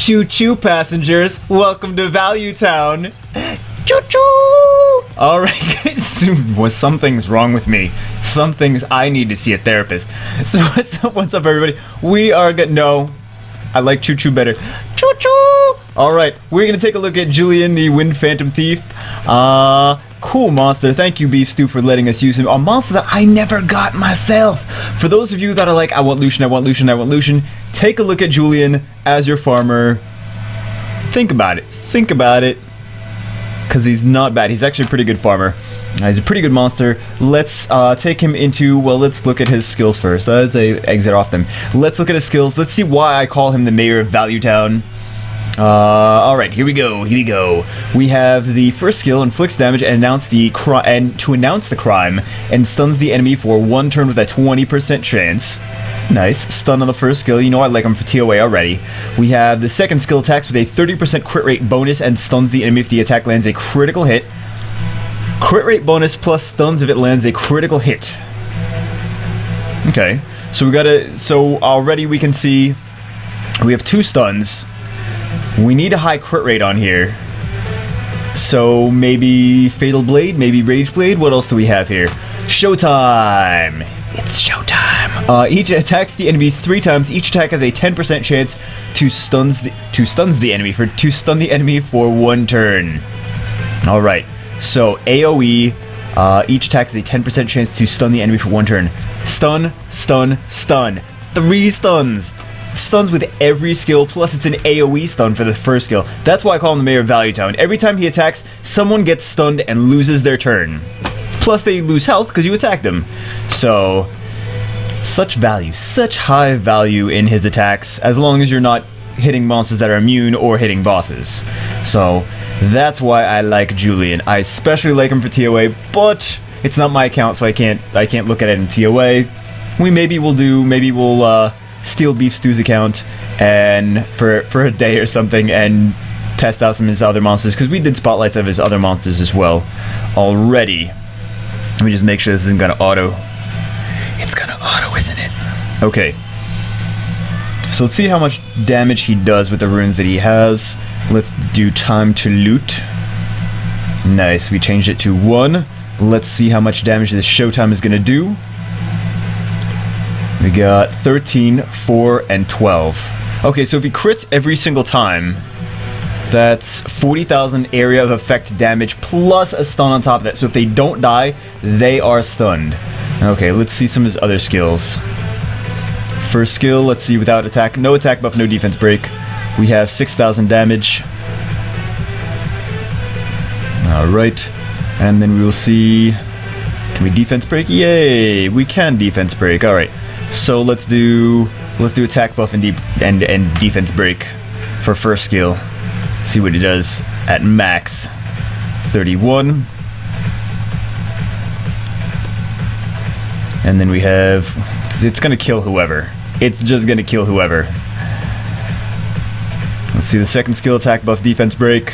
Choo Choo passengers, welcome to Value Town. Choo Choo! Alright guys, something's wrong with me. Some things I need to see a therapist. So what's up everybody? We are no, I like Choo Choo better. Choo Choo! Alright, we're gonna take a look at Julien, the Wind Phantom Thief. Cool monster. Thank you, Beef Stew, for letting us use him. A monster that I never got myself. For those of you that are like, I want Lucian, I want Lucian, I want Lucian, take a look at Julien as your farmer. Think about it. Think about it. Because he's not bad. He's actually a pretty good farmer. He's a pretty good monster. Let's take him into, well, let's look at his skills first. Let's exit off them. Let's look at his skills. Let's see why I call him the mayor of Value Town. Alright, here we go. We have the first skill, inflicts damage and to announce the crime, and stuns the enemy for one turn with a 20% chance. Nice. Stun on the first skill. You know I like him for TOA already. We have the second skill, attacks with a 30% crit rate bonus and stuns the enemy if the attack lands a critical hit. Crit rate bonus plus stuns if it lands a critical hit. Okay. So already we can see we have 2 stuns. We need a high crit rate on here. So maybe Fatal Blade, maybe Rage Blade. What else do we have here? Showtime! It's showtime! Each attacks the enemies 3 times. Each attack has a 10% chance to stun the enemy for 1 turn. Alright, so AoE, each attack has a 10% chance to stun the enemy for 1 turn. Stun, stun, stun. 3 stuns! Stuns with every skill, plus it's an AoE stun for the first skill. That's why I call him the Mayor of Value Town. Every time he attacks, someone gets stunned and loses their turn. Plus they lose health because you attacked them. So, such value, such high value in his attacks, as long as you're not hitting monsters that are immune or hitting bosses. So, that's why I like Julien. I especially like him for TOA, but it's not my account, so I can't look at it in TOA. Maybe we'll steal Beef Stew's account and for a day or something and test out some of his other monsters, because we did spotlights of his other monsters as well already. Let me just make sure this isn't gonna auto. It's gonna auto, isn't it? Okay. So let's see how much damage he does with the runes that he has. Let's do time to loot. Nice, we changed it to 1. Let's see how much damage this Showtime is gonna do. We got 13, 4, and 12. Okay, so if he crits every single time, that's 40,000 area of effect damage plus a stun on top of that. So if they don't die, they are stunned. Okay, let's see some of his other skills. First skill, let's see, without attack, no attack buff, no defense break. We have 6,000 damage. Alright, and then we will see, can we defense break? Yay, we can defense break, alright. So let's do attack buff and defense break for first skill. See what it does at max. 31. And then we have, it's gonna kill whoever. It's just gonna kill whoever. Let's see the second skill, attack buff, defense break.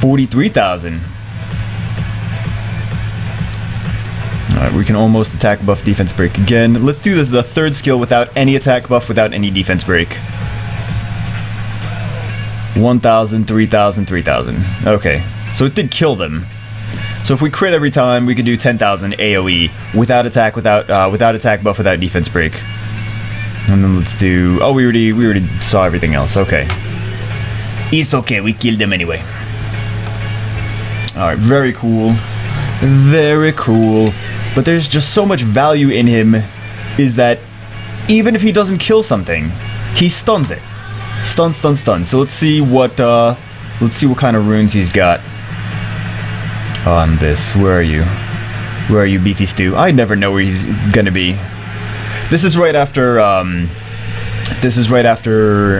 43,000. Alright, we can almost attack buff, defense break again. Let's do this, the third skill without any attack buff, without any defense break. 1,000, 3,000, 3,000. Okay, so it did kill them. So if we crit every time, we could do 10,000 AoE without attack, without attack buff, without defense break. And then let's do, oh, we already saw everything else. Okay, it's okay, we killed them anyway. Alright, very cool. Very cool. But there's just so much value in him, is that even if he doesn't kill something, he stuns it. Stun, stun, stun. So let's see what kind of runes he's got on this. Where are you? Where are you, Beefy Stew? I never know where he's gonna be. This is right after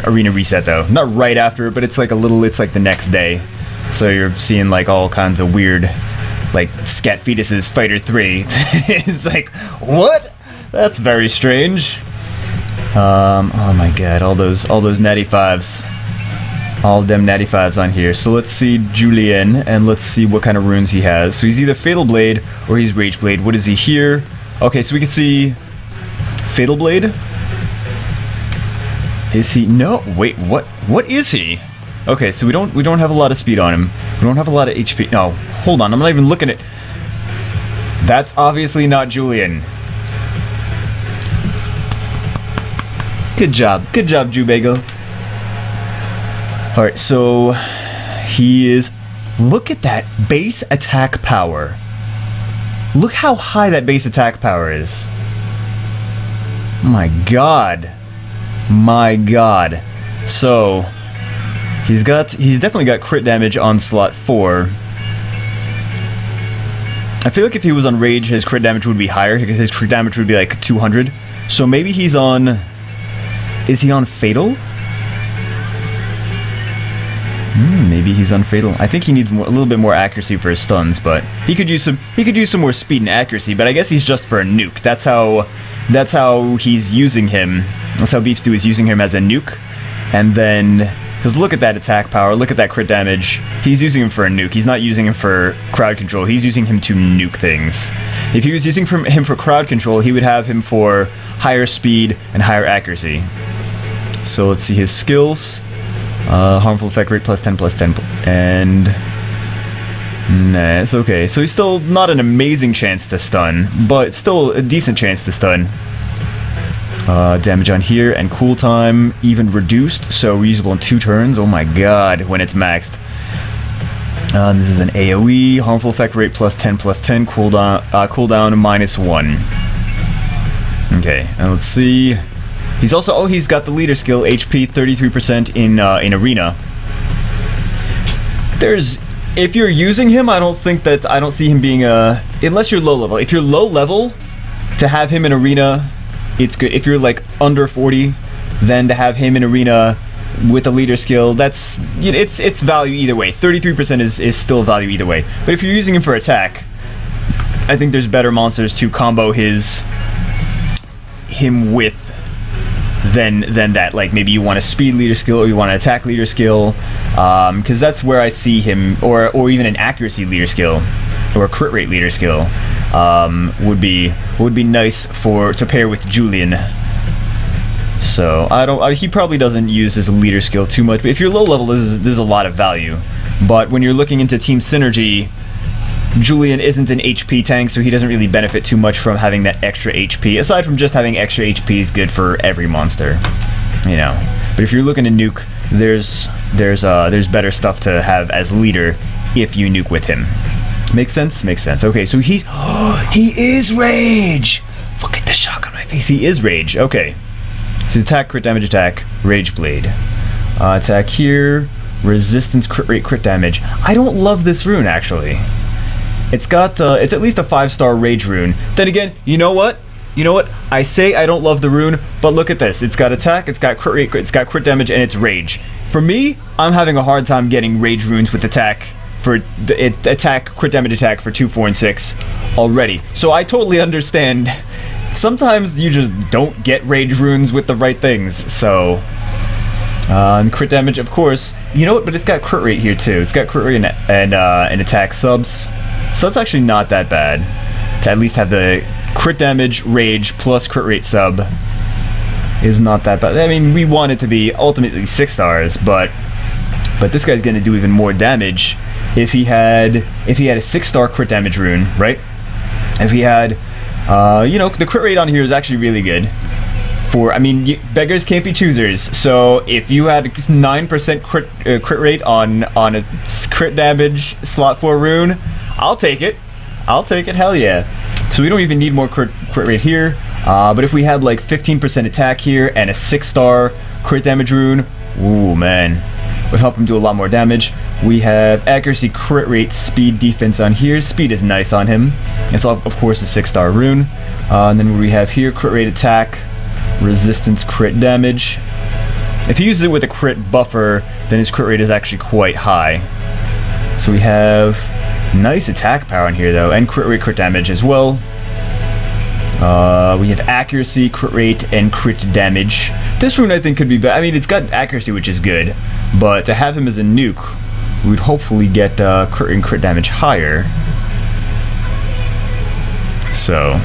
Arena Reset though. Not right after, but it's like the next day. So you're seeing like all kinds of weird, like Scat Fetus's Fighter 3. It's like, what? That's very strange. Oh my god, all those natty 5s. All them natty 5s on here. So let's see Julien, and let's see what kind of runes he has. So he's either Fatal Blade, or he's Rage Blade. What is he here? Okay, so we can see Fatal Blade. Is he? No, wait, what is he? Okay, so we don't have a lot of speed on him. We don't have a lot of HP. No, hold on, I'm not even looking at... That's obviously not Julien. Good job, Jubego. Alright, so he is... Look at that base attack power. Look how high that base attack power is. My god. My god. So, he's definitely got crit damage on slot 4. I feel like if he was on Rage, his crit damage would be higher, because his crit damage would be like 200. So maybe he's on... Is he on Fatal? Maybe he's on Fatal. I think he needs a little bit more accuracy for his stuns, but he could use some more speed and accuracy. But I guess he's just for a nuke. That's how he's using him. That's how Beef Stew is using him, as a nuke. And then, because look at that attack power, look at that crit damage. He's using him for a nuke. He's not using him for crowd control. He's using him to nuke things. If he was using him for crowd control, he would have him for higher speed and higher accuracy. So let's see his skills. Harmful effect rate +10, and... Nah, it's okay. So he's still not an amazing chance to stun, but still a decent chance to stun. Damage on here, and cool time even reduced, so reusable in 2 turns. Oh my god, when it's maxed. This is an AoE, harmful effect rate +10, cooldown -1. Okay, and let's see... He's also... Oh, he's got the leader skill, HP 33% in Arena. There's... If you're using him, I don't see him being a... Unless you're low level. If you're low level, to have him in Arena, it's good. If you're like under 40, then to have him in Arena with a leader skill, that's... It's value either way. 33% is still value either way. But if you're using him for attack, I think there's better monsters to combo him with than that. Like maybe you want a speed leader skill, or you want an attack leader skill, because that's where I see him, or even an accuracy leader skill, or a crit rate leader skill, would be nice to pair with Julien. So he probably doesn't use his leader skill too much, but if you're low level, there's a lot of value. But when you're looking into team synergy, Julien isn't an HP tank, so he doesn't really benefit too much from having that extra HP. Aside from just having extra HP is good for every monster, you know. But if you're looking to nuke, there's better stuff to have as leader if you nuke with him. Makes sense? Makes sense. Okay, so he is Rage! Look at the shock on my face. He is Rage. Okay. So attack, crit damage, attack, Rage Blade. Attack here, resistance, crit rate, crit damage. I don't love this rune, actually. It's got, it's at least a 5-star Rage rune. Then again, you know what? I say I don't love the rune, but look at this. It's got attack, it's got crit rate, it's got crit damage, and it's Rage. For me, I'm having a hard time getting Rage runes with attack for attack, crit damage attack for 2, 4, and 6 already. So I totally understand. Sometimes you just don't get Rage runes with the right things, so... and crit damage, of course. You know what? But it's got crit rate here, too. It's got crit rate and attack subs. So it's actually not that bad to at least have the crit damage, Rage, plus crit rate sub is not that bad. I mean, we want it to be ultimately 6 stars, but this guy's going to do even more damage if he had a 6-star crit damage rune, right? If he had, you know, the crit rate on here is actually really good. I mean, beggars can't be choosers. So if you had 9% crit rate on a crit damage slot 4 rune, I'll take it. Hell yeah. So we don't even need more crit rate here. But if we had like 15% attack here and a 6-star crit damage rune, ooh man, would help him do a lot more damage. We have accuracy, crit rate, speed, defense on here. Speed is nice on him. It's of course a 6-star rune. And then what we have here, crit rate, attack, resistance, crit damage. If he uses it with a crit buffer, then his crit rate is actually quite high. So we have nice attack power in here though, and crit rate, crit damage as well. We have accuracy, crit rate, and crit damage. This rune I think could be better. I mean, it's got accuracy, which is good, but to have him as a nuke, we'd hopefully get crit and crit damage higher. So,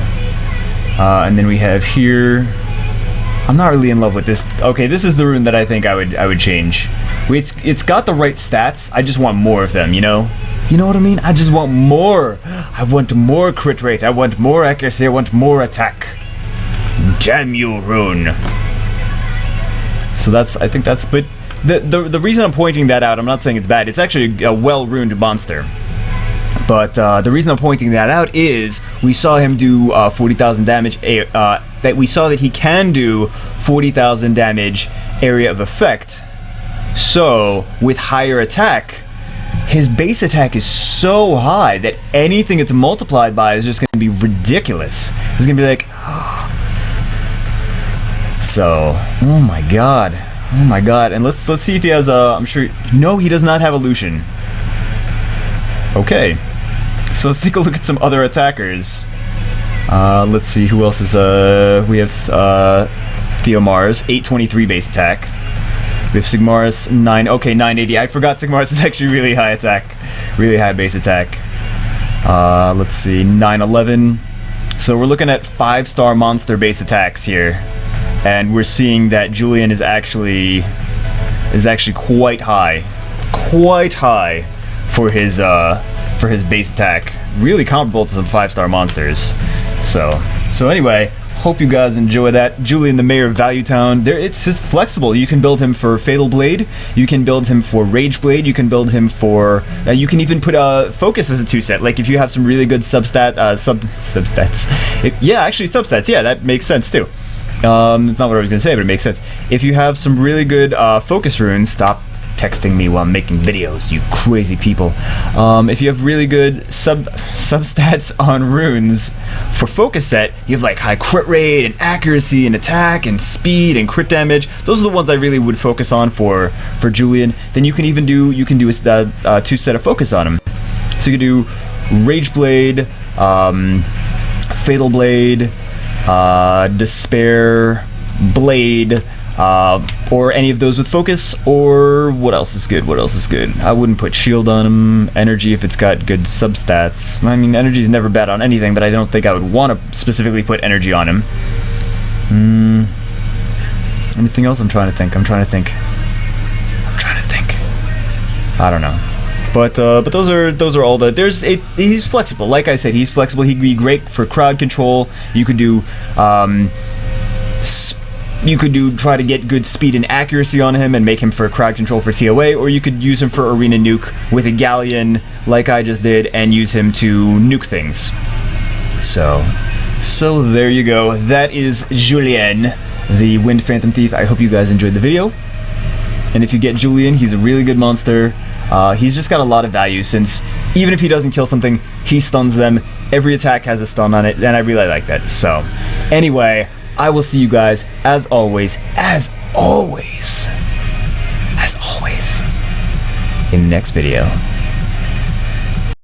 and then we have here I'm not really in love with this. Okay, this is the rune that I think I would change. It's got the right stats. I just want more of them, you know? You know what I mean? I just want more. I want more crit rate. I want more accuracy. I want more attack. Damn you, Rune. So I think that's, but the reason I'm pointing that out, I'm not saying it's bad. It's actually a well-runed monster. But the reason I'm pointing that out is we saw him do 40,000 damage. That we saw that he can do 40,000 damage area of effect. So with higher attack, his base attack is so high that anything it's multiplied by is just going to be ridiculous. It's going to be like, so, oh my god, and let's see if he has I'm sure, no, he does not have illusion. Okay, so let's take a look at some other attackers. Let's see who else is, we have Theomars, 823 base attack. We have Sigmaris, 980. I forgot Sigmaris is actually really high attack, really high base attack. Let's see, 911. So we're looking at 5-star monster base attacks here, and we're seeing that Julien is actually quite high for his base attack. Really comparable to some 5-star monsters. So anyway, hope you guys enjoy that. Julien, the mayor of Value Town. It's just flexible. You can build him for Fatal Blade. You can build him for Rage Blade. You can build him for. You can even put Focus as a 2-set. Like if you have some really good substats. Actually substats. Yeah, that makes sense too. It's not what I was gonna say, but it makes sense. If you have some really good focus runes, stop texting me while I'm making videos, you crazy people. If you have really good substats on runes for focus set, you have like high crit rate and accuracy and attack and speed and crit damage. Those are the ones I really would focus on for Julien. Then you can even do a 2-set of focus on him. So you can do Rage Blade, Fatal Blade, Despair Blade, or any of those with focus, or what else is good? I wouldn't put shield on him. Energy if it's got good substats. I mean, energy is never bad on anything, but I don't think I would want to specifically put energy on him. Anything else? I'm trying to think. I don't know. But those are all the. He's flexible. Like I said, he's flexible. He'd be great for crowd control. You could do try to get good speed and accuracy on him and make him for crowd control for TOA, or you could use him for arena nuke with a galleon like I just did and use him to nuke things. So there you go. That is Julien, the Wind Phantom Thief. I hope you guys enjoyed the video. And if you get Julien, he's a really good monster. He's just got a lot of value, since even if he doesn't kill something, he stuns them. Every attack has a stun on it, and I really like that. So anyway, I will see you guys as always in the next video.